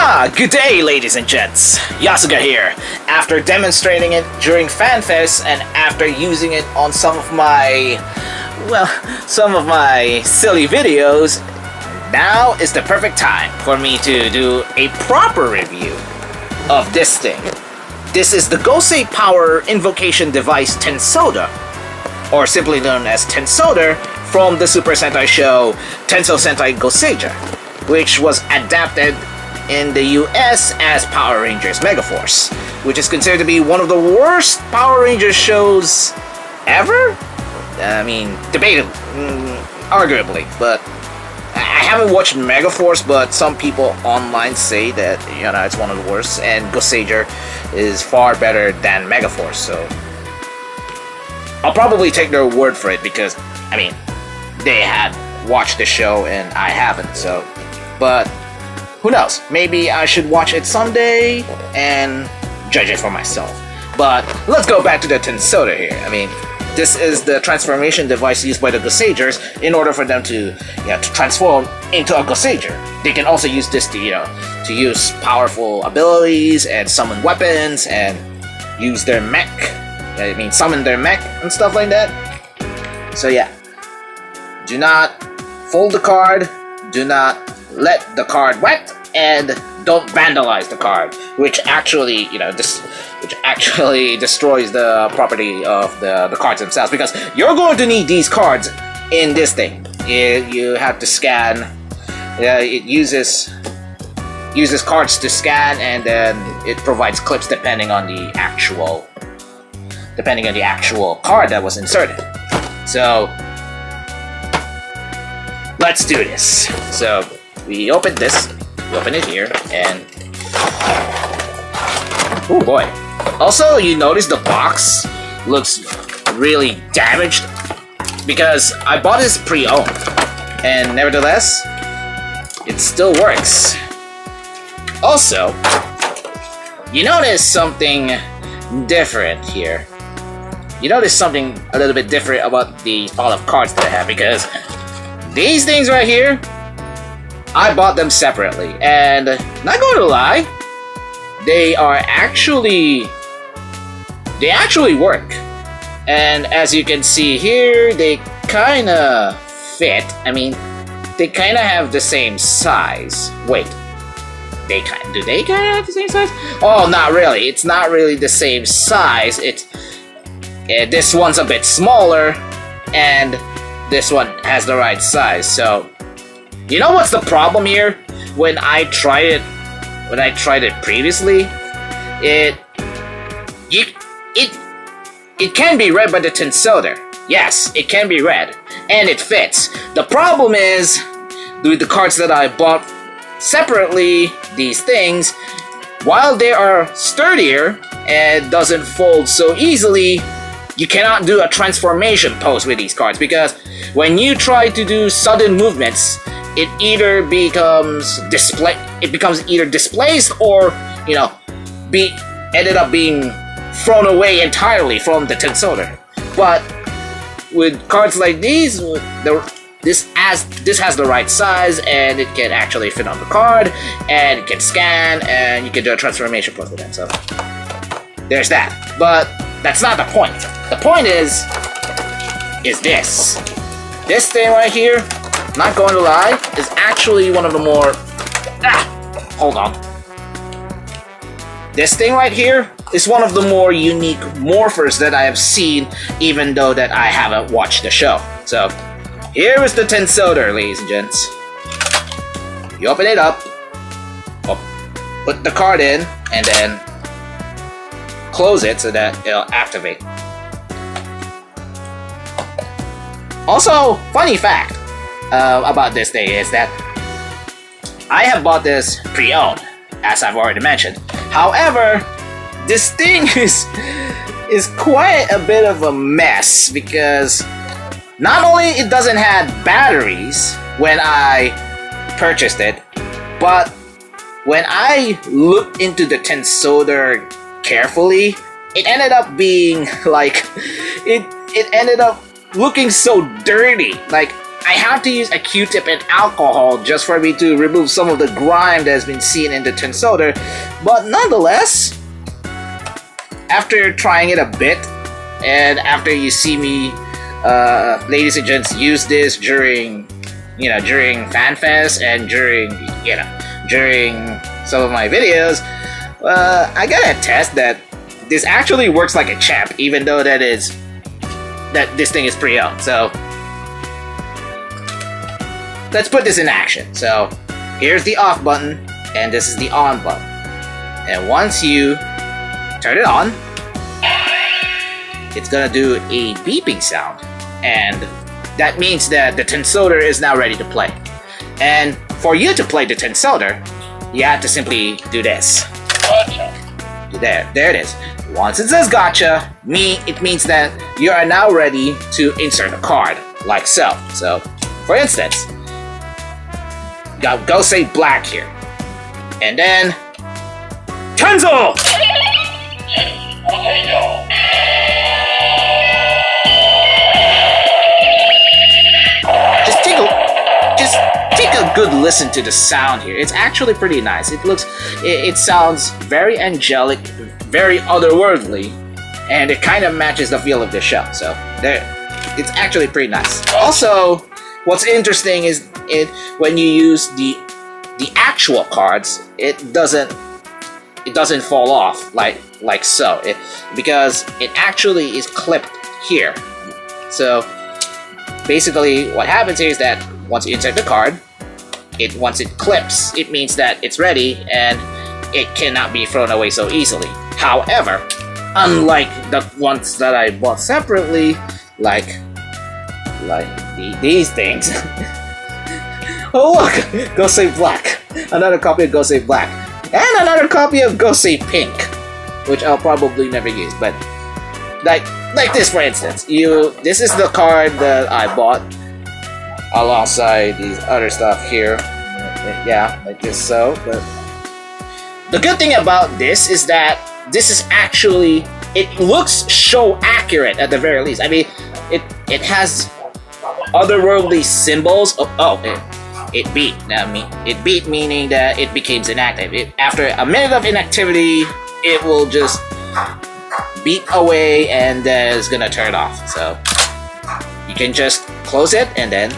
Good day, ladies and gents. Yasuga here. After demonstrating it during FanFest and after using it on some of my silly videos, now is the perfect time for me to do a proper review of this thing. This is the Gosei Power Invocation Device Tensouder, or simply known as Tensouder, from the Super Sentai show Tensou Sentai Goseiger, which was adapted in the US as Power Rangers Megaforce, which is considered to be one of the worst Power Rangers shows ever? I mean, debatably, arguably, but I haven't watched Megaforce, but some people online say that, it's one of the worst, and Goseiger is far better than Megaforce, so I'll probably take their word for it because, they had watched the show and I haven't, so, but who knows? Maybe I should watch it someday and judge it for myself. But let's go back to the Tensouder here. This is the transformation device used by the Goseigers in order for them to transform into a Goseiger. They can also use this to use powerful abilities and summon weapons and use their mech. Summon their mech and stuff like that. So yeah, do not fold the card. Do not let the card wet, and don't vandalize the card, which actually, destroys the property of the cards themselves, because you're going to need these cards in this thing. You have to scan. It uses cards to scan, and then it provides clips depending on the actual card that was inserted. So let's do this. So we open this, we open it here, and oh boy. Also, you notice the box looks really damaged because I bought this pre-owned, and nevertheless, it still works. Also, you notice something different here. You notice something a little bit different about the pile of cards that I have, because these things right here, I bought them separately, and not going to lie, they actually work. And as you can see here, they kind of fit. They kind of have the same size. Wait, do they kind of have the same size? Oh, not really. It's not really the same size. This one's a bit smaller, and this one has the right size. So, you know what's the problem here? When I tried it previously, it can be read by the Tensouder. Yes, it can be read, and it fits. The problem is, with the cards that I bought separately, these things, while they are sturdier and doesn't fold so easily, you cannot do a transformation pose with these cards, because when you try to do sudden movements, it either becomes either displaced or ended up being thrown away entirely from the Tensouder. But with cards like these, this has the right size, and it can actually fit on the card, and it can scan, and you can do a transformation pose with it. So there's that. But that's not the point. The point is this thing right here. Not going to lie, is actually one of the more... hold on. This thing right here is one of the more unique morphers that I have seen, even though that I haven't watched the show. So, here is the Tensouder, ladies and gents. You open it up, put the card in, and then close it so that it'll activate. Also, funny fact about this thing is that I have bought this pre-owned, as I've already mentioned. However, this thing is quite a bit of a mess, because not only it doesn't have batteries when I purchased it, but when I looked into the Tensouder carefully, it ended up being like it ended up looking so dirty. Like, I have to use a Q-tip and alcohol just for me to remove some of the grime that has been seen in the Tensouder. But nonetheless, after trying it a bit, and after you see me, ladies and gents, use this during FanFest and during some of my videos, I gotta attest that this actually works like a champ, even though that this thing is pre-owned. So let's put this in action. So here's the off button, and this is the on button. And once you turn it on, it's gonna do a beeping sound, and that means that the Tensouder is now ready to play. And for you to play the Tensouder, you have to simply do this. Gotcha. There it is. Once it says gotcha, it means that you are now ready to insert a card, like so. So, for instance, go say black here, and then Tensou! Just take a good listen to the sound here. It's actually pretty nice. It sounds very angelic, very otherworldly, and it kind of matches the feel of the show. So it's actually pretty nice. Also, what's interesting is when you use the actual cards, it doesn't fall off like so, because it actually is clipped here. So basically, what happens here is that once you insert the card, once it clips, it means that it's ready and it cannot be thrown away so easily. However, unlike the ones that I bought separately, like these things. Oh look, Go Save Black. Another copy of Go Save Black. And another copy of Go Save Pink, which I'll probably never use, but like this for instance. This is the card that I bought alongside these other stuff here. Yeah, like this so. But the good thing about this is that this is actually, it looks show accurate at the very least. I mean, it has otherworldly symbols of, it beat. It beat meaning that it became inactive. After a minute of inactivity, it will just beat away and then it's gonna turn off. So you can just close it and then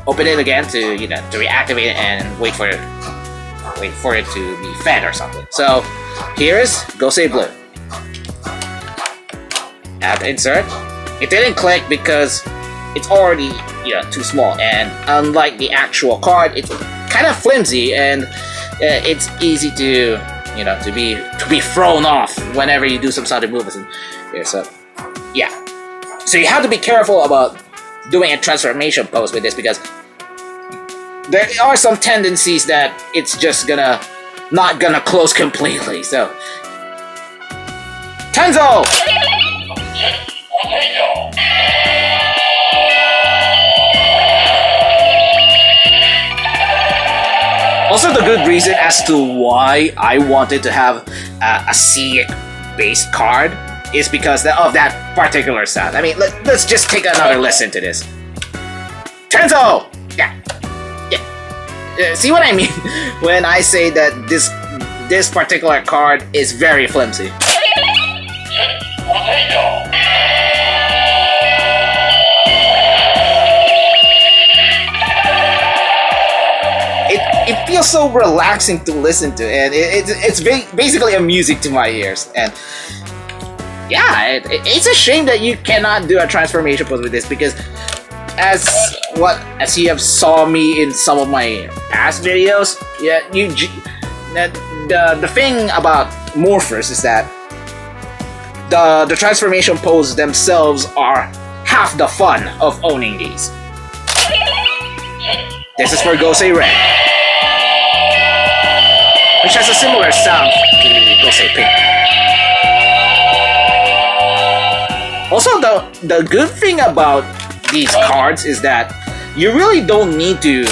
open it again to reactivate it and wait for it to be fed or something. So here's Go Save Blue. After insert, it didn't click because it's already too small, and unlike the actual card, it's kind of flimsy and it's easy to be thrown off whenever you do some sudden movements. And here, so yeah, so you have to be careful about doing a transformation pose with this, because there are some tendencies that it's just not gonna close completely. So Tensou! Also, the good reason as to why I wanted to have a Seek-based card is because of that particular sound. I mean, let's just take another listen to this. Tensou! Yeah. See what I mean when I say that this particular card is very flimsy. It feels so relaxing to listen to, and it's basically a music to my ears. And yeah, it's a shame that you cannot do a transformation pose with this, because as you have saw me in some of my past videos, the thing about Morphers is that the transformation poses themselves are half the fun of owning these. This is for Go Say Red, which has a similar sound to Go Say Pink. Also, the good thing about these cards is that you really don't need to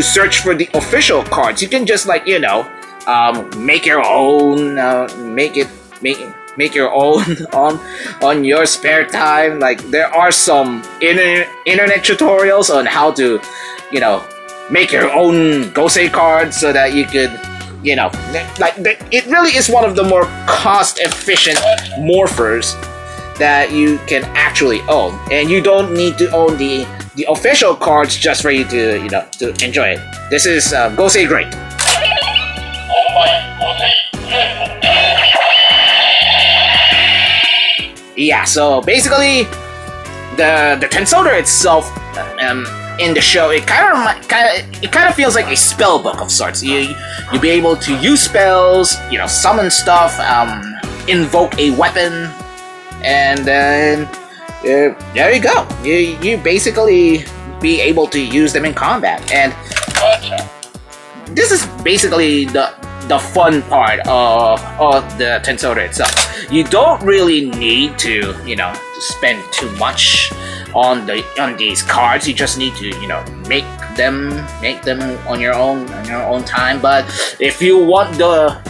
search for the official cards. You can just make your own, make your own on your spare time. Like there are some internet tutorials on how to, make your own Gosei cards so that you could, it really is one of the more cost-efficient morphers that you can actually own, and you don't need to own the official cards just for you to to enjoy it. This is Gosei great. Yeah, so basically, the Tensouder itself, in the show, it kind of feels like a spell book of sorts. You'll be able to use spells, summon stuff, invoke a weapon, and then there you go. You basically be able to use them in combat, and this is basically the fun part of the Tensouder itself. You don't really need to to spend too much on these cards. You just need to make them on your own time. But if you want the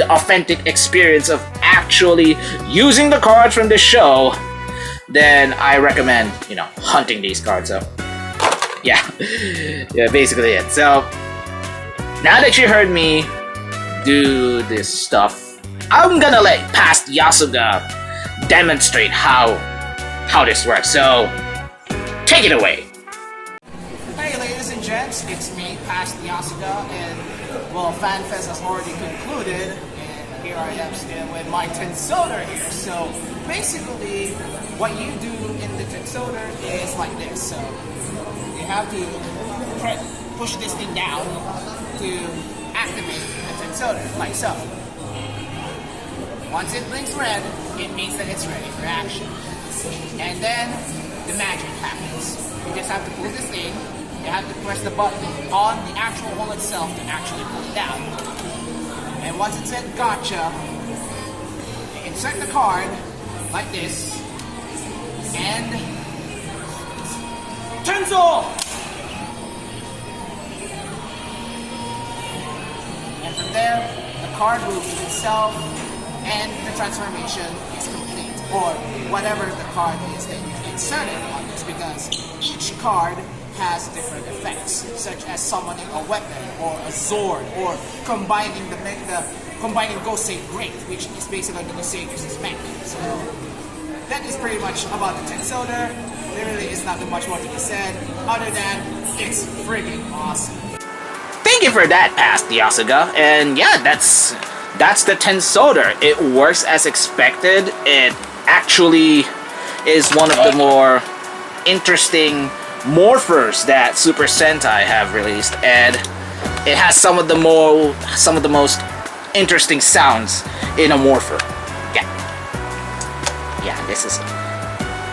authentic experience of actually using the cards from the show, then I recommend hunting these cards up. Yeah, basically it. So now that you heard me do this stuff, I'm gonna let past Yasuga demonstrate how this works. So take it away. Hey ladies and gents, it's me, past Yasuga, and well, FanFest has already concluded, and here I am still with my Tensouder here. So basically, what you do in the Tensouder is like this. So you have to push this thing down to activate the Tensouder, like so. Once it blinks red, it means that it's ready for action. And then the magic happens. You just have to pull this thing, you have to press the button on the actual hole itself to actually pull it down. And once it said gotcha, you insert the card like this, and Tensou! And from there, the card moves itself, and the transformation is complete, or whatever the card is that you've inserted on this, because each card has different effects, such as summoning a weapon, or a sword, or combining combining Gosei Great, which is basically the Goseig's mech. So that is pretty much about the Tensouder. There really is not much more to be said, other than it's friggin' awesome. Thank you for that, past Yasuga. And yeah, that's the Tensouder. It works as expected. It actually is one of the more interesting morphers that Super Sentai have released, and it has some of the most interesting sounds in a morpher. Yeah, this is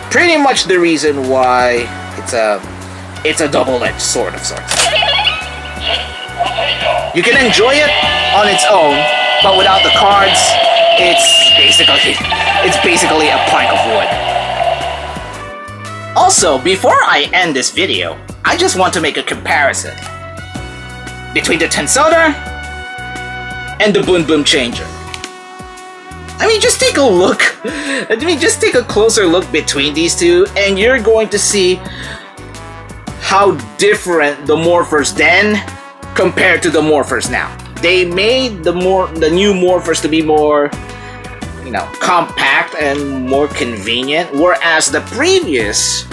pretty much the reason why it's a double-edged sword of sorts. You can enjoy it on its own, but without the cards, it's basically a plank of wood. Also, before I end this video, I just want to make a comparison between the Tensouder and the Boom Boom Changer. I mean, just take a look. Just take a closer look between these two, and you're going to see how different the morphers then compared to the morphers now. They made the new morphers to be more, compact and more convenient, whereas the previous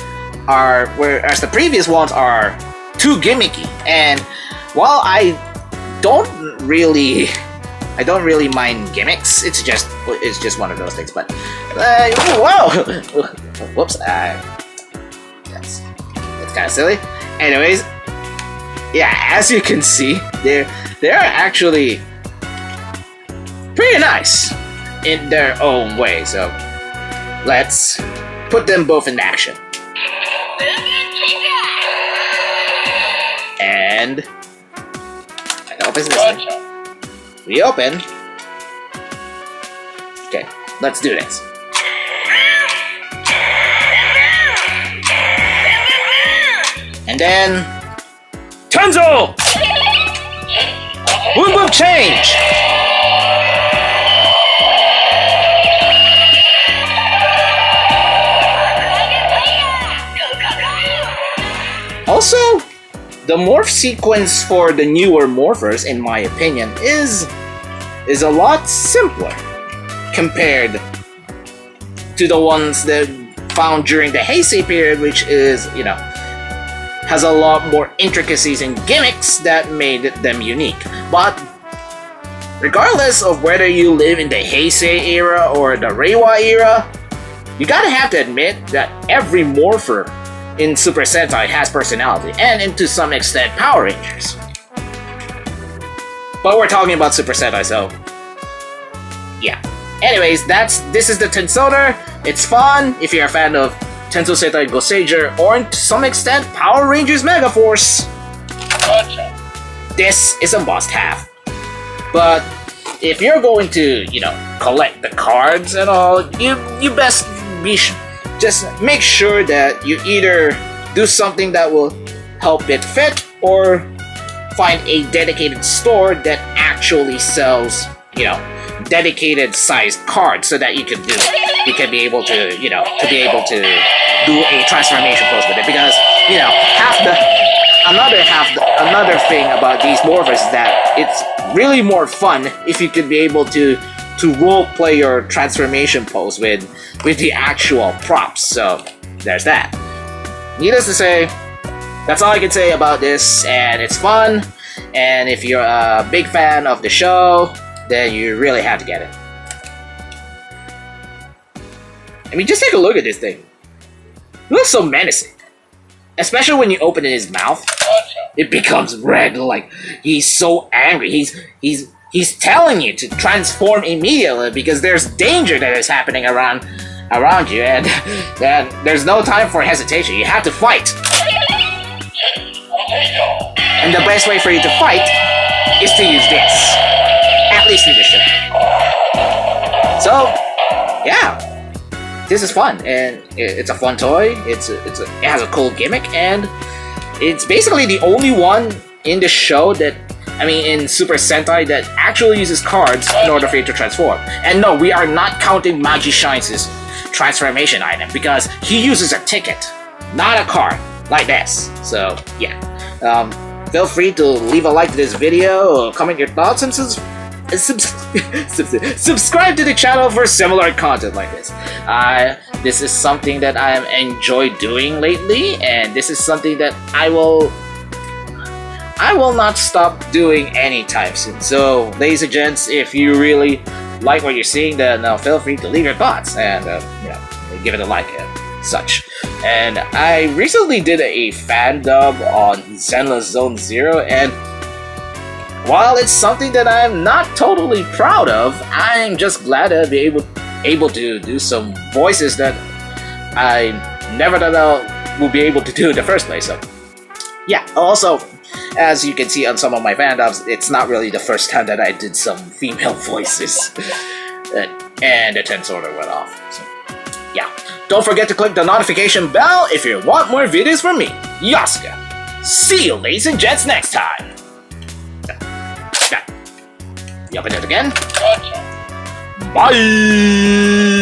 ones are too gimmicky. And while I don't really mind gimmicks, it's just one of those things. But whoa, whoops, that's kind of silly. Anyways, yeah, as you can see, they're actually pretty nice in their own way. So let's put them both in action. And I hope it's this thing. We open. Okay, let's do this. And then Tensou! Boom Boom Change! the morph sequence for the newer morphers, in my opinion, is a lot simpler compared to the ones that found during the Heisei period, which is, has a lot more intricacies and gimmicks that made them unique. But regardless of whether you live in the Heisei era or the Reiwa era, you gotta have to admit that every morpher in Super Sentai has personality, and to some extent Power Rangers. But we're talking about Super Sentai, so yeah. Anyways, this is the Tensouder. It's fun if you're a fan of Tensou Sentai Goseiger, or to some extent Power Rangers Megaforce. This is a must-have. But if you're going to, collect the cards and all, you best just make sure that you either do something that will help it fit, or find a dedicated store that actually sells, dedicated sized cards, so that you can be able to, do a transformation pose with it. Because, another thing about these morphers is that it's really more fun if you could be able to role play your transformation pose with the actual props. So there's that. Needless to say, that's all I can say about this, and it's fun. And if you're a big fan of the show, then you really have to get it. I mean, just take a look at this thing. It looks so menacing. Especially when you open his mouth, it becomes red, like he's so angry. He's telling you to transform immediately because there's danger that is happening around you, and there's no time for hesitation. You have to fight. And the best way for you to fight is to use this. At least in the show. So, yeah. This is fun, and it's a fun toy. It has a cool gimmick, and it's basically the only one in the show that, in Super Sentai, that actually uses cards in order for you to transform. And no, we are not counting Magi Shines' transformation item, because he uses a ticket, not a card, like this. So, yeah. Feel free to leave a like to this video, or comment your thoughts, and subscribe to the channel for similar content like this. This is something that I am enjoy doing lately, and this is something that I will not stop doing anytime soon. So, ladies and gents, if you really like what you're seeing, then feel free to leave your thoughts and give it a like and such. And I recently did a fan dub on Zenless Zone Zero, and while it's something that I'm not totally proud of, I'm just glad to be able to do some voices that I never thought I would be able to do in the first place. So, yeah. Also, as you can see on some of my fan dubs, it's not really the first time that I did some female voices. And the Tensouder went off. So, yeah. Don't forget to click the notification bell if you want more videos from me, Yasuka. See you, ladies and gents, next time. You open it again? Bye!